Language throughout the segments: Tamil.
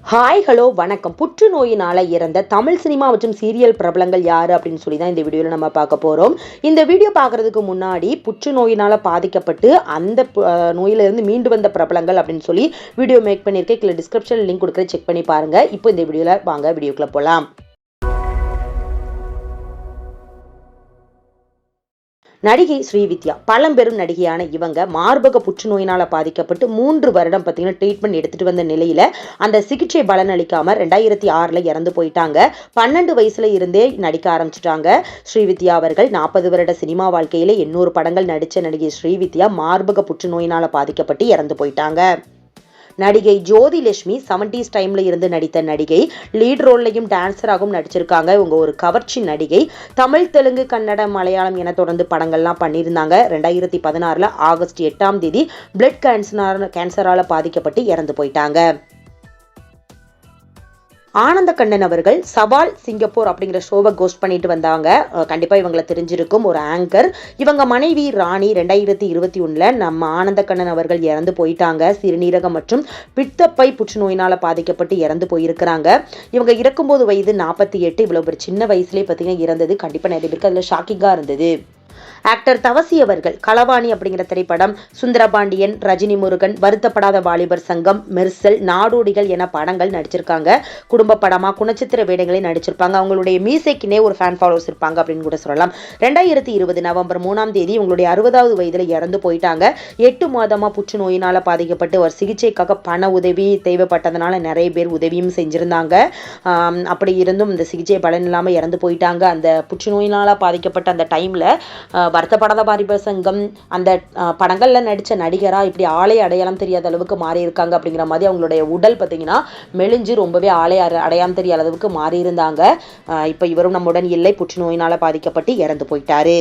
ஹாய் ஹலோ வணக்கம். புற்றுநோயினால் இறந்த தமிழ் சினிமா மற்றும் சீரியல் பிரபலங்கள் யார் அப்படின்னு சொல்லி தான் இந்த வீடியோவில் நம்ம பார்க்க போகிறோம். இந்த வீடியோ பார்க்குறதுக்கு முன்னாடி புற்றுநோயினால் பாதிக்கப்பட்டு அந்த நோயிலிருந்து மீண்டு வந்த பிரபலங்கள் அப்படின்னு சொல்லி வீடியோ மேக் பண்ணியிருக்கேன். கீழே டிஸ்கிரிப்ஷன் லிங்க் கொடுக்குற செக் பண்ணி பாருங்கள். இப்போ இந்த வீடியோவில் வாங்க வீடியோக்குள்ளே போகலாம். நடிகை ஸ்ரீவித்யா பழம்பெரும் நடிகையான இவங்க மார்பக புற்றுநோயினால் பாதிக்கப்பட்டு 3 வருடம் பார்த்தீங்கன்னா ட்ரீட்மெண்ட் எடுத்துட்டு வந்த நிலையில அந்த சிகிச்சை பலனளிக்காம 2006 இறந்து போயிட்டாங்க. 12 வயசுல இருந்தே நடிக்க ஆரம்பிச்சிட்டாங்க. ஸ்ரீவித்யா அவர்கள் 40 வருட சினிமா வாழ்க்கையில 800 படங்கள் நடிச்ச நடிகை ஸ்ரீவித்யா மார்பக புற்றுநோயினால் பாதிக்கப்பட்டு இறந்து போயிட்டாங்க. நடிகை ஜோதிலட்சுமி 70s டைம்ல இருந்து நடித்த நடிகை. லீட் ரோல்லையும் டான்சராகவும் நடிச்சிருக்காங்க. இவங்க ஒரு கவர்ச்சி நடிகை. தமிழ், தெலுங்கு, கன்னடம், மலையாளம் என தொடர்ந்து படங்கள்லாம் பண்ணியிருந்தாங்க. 2016 ஆகஸ்ட் 8 பிளட் கேன்சரால பாதிக்கப்பட்டு இறந்து போயிட்டாங்க. ஆனந்த கண்ணன் அவர்கள் சவால் சிங்கப்பூர் அப்படிங்கிற ஷோவை கோஸ்ட் பண்ணிட்டு வந்தாங்க. கண்டிப்பா இவங்களை தெரிஞ்சிருக்கும், ஒரு ஆங்கர். இவங்க மனைவி ராணி 2021 நம்ம ஆனந்த கண்ணன் அவர்கள் இறந்து போயிட்டாங்க. சிறுநீரகம் மற்றும் பித்தப்பை புற்றுநோயினால பாதிக்கப்பட்டு இறந்து போயிருக்கிறாங்க. இவங்க இறக்கும்போது வயது 48. இவ்வளவு ஒரு சின்ன வயசுலேயே பார்த்தீங்கன்னா இறந்தது கண்டிப்பா நிறைய பேருக்கு அதில் ஷாக்கிங்கா இருந்தது. ஆக்டர் தவசி அவர்கள் களவாணி அப்படிங்கிற திரைப்படம், சுந்தரபாண்டியன், ரஜினி முருகன், வருத்தப்படாத வாலிபர் சங்கம், மெர்சல், நாடோடிகள் என படங்கள் நடிச்சிருக்காங்க. குடும்ப படமா குணச்சித்திர வேடங்களை நடிச்சிருப்பாங்க. அவங்களுடைய மீசைக்குனே ஒரு ஃபேன் ஃபாலோவர்ஸ் இருப்பாங்க அப்படின்னு கூட சொல்லலாம். 2020 நவம்பர் 3 இவங்களுடைய 60வது வயதுல இறந்து போயிட்டாங்க. 8 மாதமா புற்றுநோயினால பாதிக்கப்பட்டு ஒரு சிகிச்சைக்காக பண உதவி தேவைப்பட்டதுனால நிறைய பேர் உதவியும் செஞ்சிருந்தாங்க. அப்படி இருந்தும் இந்த சிகிச்சை பலன் இல்லாம இறந்து போயிட்டாங்க. அந்த புற்றுநோயினால பாதிக்கப்பட்ட அந்த டைம்ல வருத்தப்படாத வாலிபர் சங்கம் அந்த படங்கள்ல நடிச்ச நடிகரா இப்படி ஆளை அடையாளம் தெரியாத அளவுக்கு மாறி இருக்காங்க அப்படிங்கிற மாதிரி அவங்களுடைய உடல் பார்த்தீங்கன்னா மெலிஞ்சு ரொம்பவே ஆளை அடையாளம் தெரியாத அளவுக்கு மாறி இருந்தாங்க. இப்ப இவரும் நம்முடன் இல்லை, புற்றுநோயினால பாதிக்கப்பட்டு இறந்து போயிட்டாரு.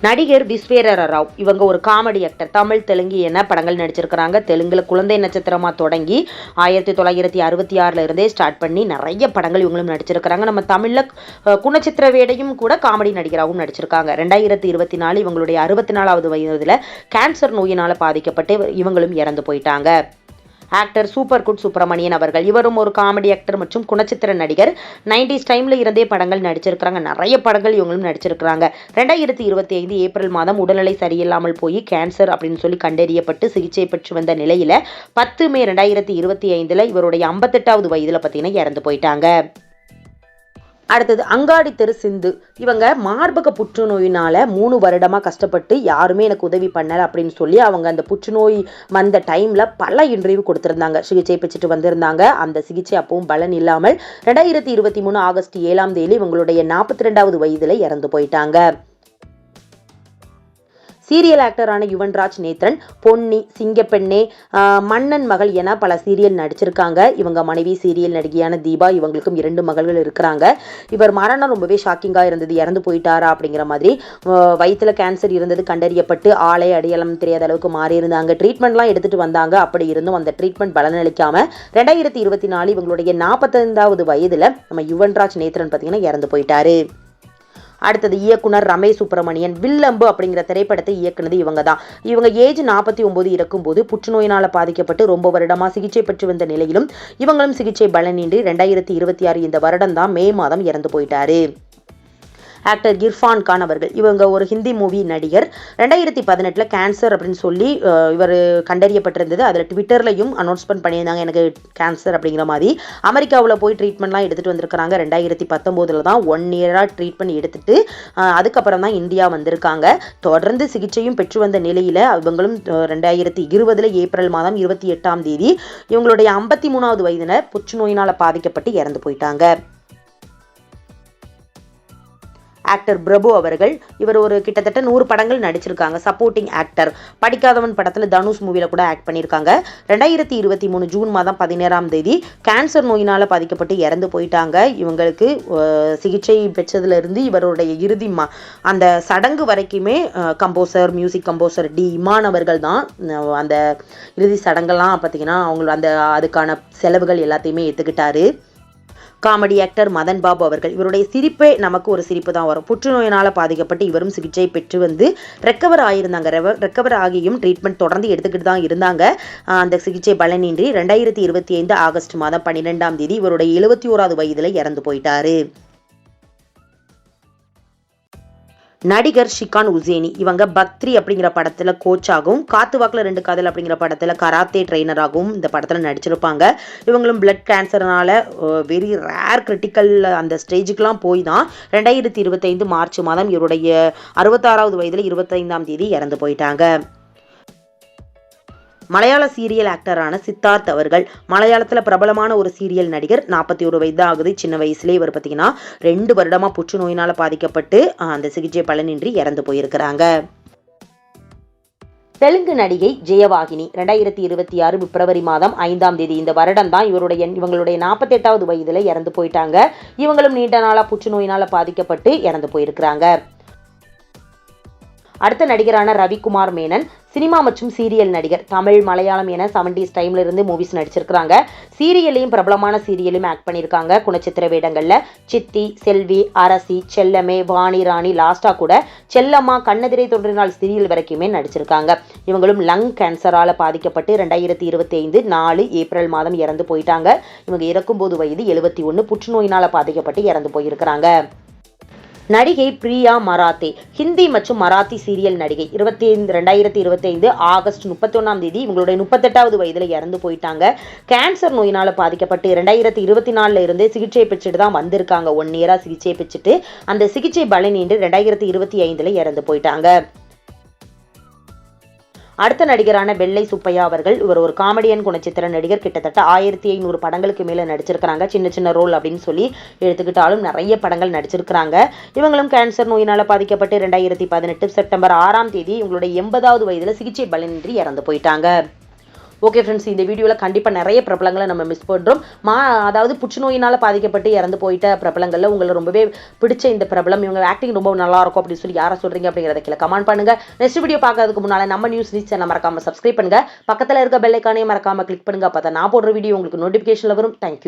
நடிகர் விஸ்வேஸ்வர ராவ் இவங்க ஒரு காமெடி ஆக்டர். தமிழ், தெலுங்கு என படங்கள் நடிச்சிருக்கிறாங்க. தெலுங்குல குழந்தை நட்சத்திரமா தொடங்கி 1966 இருந்தே ஸ்டார்ட் பண்ணி நிறைய படங்கள் இவங்களும் நடிச்சிருக்கிறாங்க. நம்ம தமிழ்ல குணச்சித்திர வேடையும் கூட காமெடி நடிகராகவும் நடிச்சிருக்காங்க. 2024 இவங்களுடைய 64வது வயதுல கேன்சர் நோயினால பாதிக்கப்பட்டு இவங்களும் இறந்து போயிட்டாங்க. ஆக்டர் சூப்பர் குட் சுப்பிரமணியன் அவர்கள் இவரும் ஒரு காமெடி ஆக்டர் மற்றும் குணச்சித்திர நடிகர். 90s டைம்ல இருந்தே படங்கள் நடிச்சிருக்கிறாங்க. நிறைய படங்கள் இவங்களும் நடிச்சிருக்கிறாங்க. 2025 ஏப்ரல் மாதம் உடல்நிலை சரியில்லாமல் போய் கேன்சர் அப்படின்னு சொல்லி கண்டறியப்பட்டு சிகிச்சை பெற்று வந்த நிலையில 10 மே 2025 இவருடைய 58வது வயதுல பார்த்தீங்கன்னா இறந்து போயிட்டாங்க. அடுத்தது அங்காடி தெரு சிந்து. இவங்க மார்பக புற்றுநோயினால 3 வருடமா கஷ்டப்பட்டு யாருமே எனக்கு உதவி பண்ணல அப்படின்னு சொல்லி அவங்க அந்த புற்றுநோய் வந்த டைம்ல பல இன்டர்வியூ கொடுத்திருந்தாங்க. சிகிச்சை பெற்றுட்டு வந்திருந்தாங்க. அந்த சிகிச்சை அப்பவும் பலன் இல்லாமல் 2023 ஆகஸ்ட் 7 இவங்களுடைய 42வது வயதுல இறந்து போயிட்டாங்க. சீரியல் ஆக்டரான யுவன்ராஜ் நேத்ரன் பொன்னி, சிங்கப்பெண்ணே, மன்னன் மகள் என பல சீரியல் நடிச்சிருக்காங்க. இவங்க மனைவி சீரியல் நடிகையான தீபா. இவங்களுக்கும் 2 மகள்கள் இருக்கிறாங்க. இவர் மரணம் ரொம்பவே ஷாக்கிங்கா இருந்தது. இறந்து போயிட்டாரா அப்படிங்கிற மாதிரி. வயிற்றுல கேன்சர் இருந்தது கண்டறியப்பட்டு ஆளை அடையாளம் தெரியாத அளவுக்கு மாறி இருந்தாங்க. ட்ரீட்மெண்ட்லாம் எடுத்துட்டு வந்தாங்க. அப்படி இருந்தும் அந்த ட்ரீட்மெண்ட் பலனளிக்காம 2024 இவங்களுடைய 45வது வயதுல நம்ம யுவன்ராஜ் நேத்ரன் பார்த்தீங்கன்னா இறந்து போயிட்டாரு. அடுத்தது இயக்குனர் ரமேஷ் சுப்பிரமணியன். வில்லம்பு அப்படிங்கிற திரைப்படத்தை இயக்குனது இவங்க தான். இவங்க ஏஜ் 49 இருக்கும்போது புற்றுநோயினால பாதிக்கப்பட்டு ரொம்ப வருடமா சிகிச்சை பெற்று வந்த நிலையிலும் இவங்களும் சிகிச்சை பலனின்றி 2026 இந்த வருடம் தான் மே மாதம் இறந்து போயிட்டாரு. ஆக்டர் இர்ஃபான் கான் அவர்கள் இவங்க ஒரு ஹிந்தி மூவி நடிகர். 2018 கேன்சர் அப்படின்னு சொல்லி இவர் கண்டறியப்பட்டிருந்தது. அதில் ட்விட்டர்லையும் அனௌன்ஸ்மெண்ட் பண்ணியிருந்தாங்க எனக்கு கேன்சர் அப்படிங்கிற மாதிரி. அமெரிக்காவில் போய் ட்ரீட்மெண்ட்லாம் எடுத்துகிட்டு வந்திருக்கிறாங்க. 2019 தான் 1 இயராக ட்ரீட்மெண்ட் எடுத்துட்டு அதுக்கப்புறம் தான் இந்தியா வந்திருக்காங்க. தொடர்ந்து சிகிச்சையும் பெற்று வந்த நிலையில் இவங்களும் 2020 ஏப்ரல் மாதம் 28 இவங்களுடைய 53வது வயதில் புற்றுநோயினால் பாதிக்கப்பட்டு இறந்து போயிட்டாங்க. ஆக்டர் பிரபு அவர்கள் இவர் ஒரு கிட்டத்தட்ட 100 படங்கள் நடிச்சிருக்காங்க. Supporting actor. படிக்காதவன் படத்தில் தனுஷ் மூவியில் கூட ஆக்ட் பண்ணியிருக்காங்க. 2023 ஜூன் மாதம் 17 கேன்சர் நோயினால் பாதிக்கப்பட்டு இறந்து போயிட்டாங்க. இவங்களுக்கு சிகிச்சை பெற்றதுலேருந்து இவருடைய இறுதி அந்த சடங்கு வரைக்குமே composer, music composer D Imman அவர்கள் தான் அந்த இறுதி சடங்கெல்லாம் பார்த்தீங்கன்னா அவங்க அதுக்கான செலவுகள் எல்லாத்தையுமே ஏற்றுக்கிட்டாரு. காமெடி ஆக்டர் மதன் பாபு அவர்கள். இவருடைய சிரிப்பே நமக்கு ஒரு சிரிப்பு தான் வரும். புற்றுநோயினால் பாதிக்கப்பட்டு இவரும் சிகிச்சை பெற்று வந்து ரெக்கவர் ஆகியிருந்தாங்க. ரெக்கவர் ஆகியும் ட்ரீட்மெண்ட் தொடர்ந்து எடுத்துக்கிட்டு தான் இருந்தாங்க. அந்த சிகிச்சை பலனின்றி 2025 ஆகஸ்ட் மாதம் 12ஆம் தேதி இவருடைய 71வது வயதுல இறந்து போயிட்டாரு. நடிகர் ஷிகான் உசேனி. இவங்க பக்த்ரி அப்படிங்கிற படத்துல கோச்சாகவும், காத்து வாக்குல 2 காதல் அப்படிங்கிற படத்துல கராத்தே ட்ரெயினராகவும் இந்த படத்துல நடிச்சிருப்பாங்க. இவங்களும் பிளட் கேன்சர்னால வெரி ரேர் கிரிட்டிக்கல் அந்த ஸ்டேஜுக்குலாம் போய் தான் 2025 மார்ச் மாதம் இவருடைய 66வது வயதுல 25ஆம் தேதி இறந்து போயிட்டாங்க. மலையாள சீரியல் ஆக்டரான சித்தார்த் அவர்கள். மலையாளத்தில் பிரபலமான ஒரு சீரியல் நடிகர். 41 வயது ஆகுது. சின்ன வயசுலேயே இவர் பார்த்தீங்கன்னா 2 வருடமா புற்றுநோயினால் பாதிக்கப்பட்டு அந்த சிகிச்சை பலனின்றி இறந்து போயிருக்கிறாங்க. தெலுங்கு நடிகை ஜெயவாகினி 2026 பிப்ரவரி மாதம் 5ஆம் தேதி இந்த வருடம் தான் இவங்களுடைய 48வது வயதுல இறந்து போயிட்டாங்க. இவங்களும் நீண்ட நாளா புற்றுநோயினால் பாதிக்கப்பட்டு இறந்து போயிருக்கிறாங்க. அடுத்த நடிகரான ரவிக்குமார் மேனன். சினிமா மற்றும் சீரியல் நடிகர். தமிழ், மலையாளம் என 70s டைம்ல இருந்து மூவிஸ் நடிச்சிருக்காங்க. சீரியலையும் பிரபலமான சீரியலையும் ஆக்ட் பண்ணியிருக்காங்க. குணச்சித்திர வேடங்கள்ல சித்தி, செல்வி, அரசி, செல்லமே, வாணி ராணி, லாஸ்டா கூட செல்லம்மா, கண்ணெதிரை தோன்றினால் சீரியல் வரைக்குமே நடிச்சிருக்காங்க. இவங்களும் லங் கேன்சரால பாதிக்கப்பட்டு 2025 4 ஏப்ரல் மாதம் இறந்து போயிட்டாங்க. இவங்க இறக்கும்போது வயது 71. புற்றுநோயினால பாதிக்கப்பட்டு இறந்து போயிருக்கிறாங்க. நடிகை பிரியா மராத்தே. ஹிந்தி மற்றும் மராத்தி சீரியல் நடிகை. 2025 ஆகஸ்ட் 31ஆம் தேதி இவங்களுடைய 38வது வயதுல இறந்து போயிட்டாங்க. கேன்சர் நோயினால பாதிக்கப்பட்டு 2024 இருந்து சிகிச்சை பெற்றுட்டு தான் வந்திருக்காங்க. 1 இயரா சிகிச்சை பெற்றுட்டு அந்த சிகிச்சை பலனின்றி 2025 இறந்து போயிட்டாங்க. அடுத்த நடிகரான வெள்ளை சுப்பையா அவர்கள். இவர் ஒரு காமெடியன் குணச்சித்திர நடிகர். கிட்டத்தட்ட 1500 படங்களுக்கு மேல நடிச்சிருக்கிறாங்க. சின்ன சின்ன ரோல் அப்படின்னு சொல்லி எடுத்துக்கிட்டாலும் நிறைய படங்கள் நடிச்சிருக்கிறாங்க. இவங்களும் கேன்சர் நோயினால பாதிக்கப்பட்டு 2018 செப்டம்பர் 6ஆம் தேதி இவங்களுடைய 80வது வயதுல சிகிச்சை பலனின்றி இறந்து போயிட்டாங்க. ஓகே ஃப்ரெண்ட்ஸ், இந்த வீடியோவில் கண்டிப்பாக நிறைய பிரபலங்களை நம்ம மிஸ் பண்ணுறோம். அதாவது புற்றுநோயினால் பாதிக்கப்பட்டு இறந்து போயிட்ட பிரபலங்களில் உங்களை ரொம்பவே பிடிச்ச இந்த பிரபலம், இவங்க ஆக்டிங் ரொம்ப நல்லா இருக்கும் அப்படின்னு சொல்லி யாரை சொல்கிறீங்க அப்படிங்கிறத கீழே கமெண்ட் பண்ணுங்க. நெக்ஸ்ட் வீடியோ பார்க்கறதுக்கு முன்னால் நம்ம நியூஸ் சேனலை மறக்காமல் சப்ஸ்கிரைப் பண்ணுங்க. பக்கத்தில் இருக்க பெல் ஐக்கானையும் மறக்காமல் கிளிக் பண்ணுங்க. அப்போ தான் நான் போடுற வீடியோ உங்களுக்கு நோட்டிஃபிகேஷனில் வரும். தேங்க்யூ.